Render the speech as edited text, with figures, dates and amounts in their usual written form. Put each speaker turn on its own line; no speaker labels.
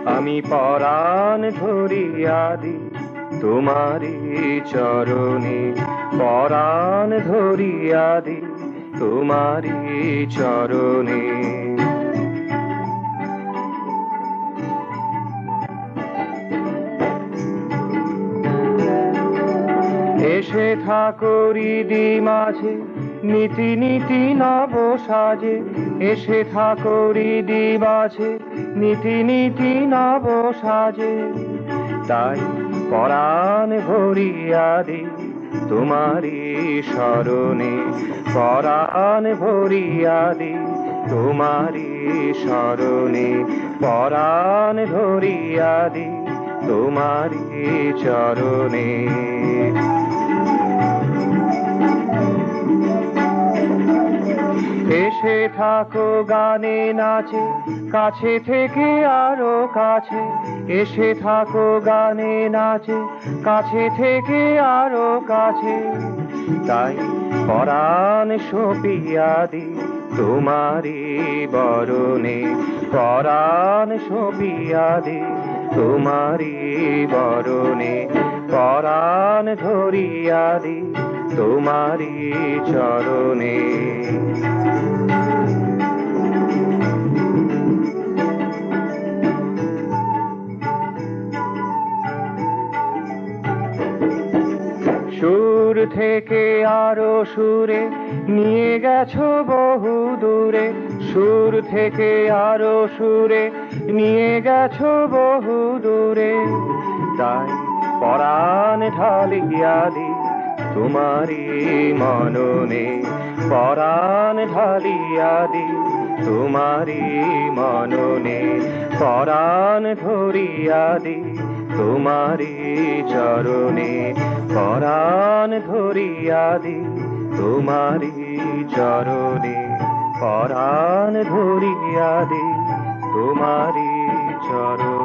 আমি পরাণ ধরিয়া দি তোমারি চরণে, পরাণ ধরিয়া দি তোমারি চরণে। এসে থাকো হৃদি মাঝে নীতি নীতি নব সাজে, এসে থাকো হৃদি মাঝে নীতি নীতি নব সাজে। তাই পরাণ ভরিয়া দি তোমারি শরণে, পরাণ ভরিয়া দি তোমারি শরণে, পরাণ ধরিয়া দি তোমারি চরণে। এসে থাকো গানে নাচে কাছে থেকে আরো কাছে, এসে থাকো গানে নাচে কাছে থেকে আরো কাছে। তাই পরাণ সপিয়া দি তোমারি বরণে, পরাণ সপিয়া দি তোমারি বরণে, পরাণ ধরিয়া দি তোমারি চরণে। সুর থেকে আরো সুরে নিয়ে গেছো বহু দূরে, সুর থেকে আরো সুরে নিয়ে গেছো বহু দূরে। তাই পরাণ ঢালিয়া দি তোমারি মননে, পরাণ ঢালিয়া দি তোমারি মননে, পরাণ ধরিয়া দি তোমারি চরণে, পরাণ ধরিয়া দি তোমারি চরণে, পরাণ ধরিয়া দি তোমারি চরণে।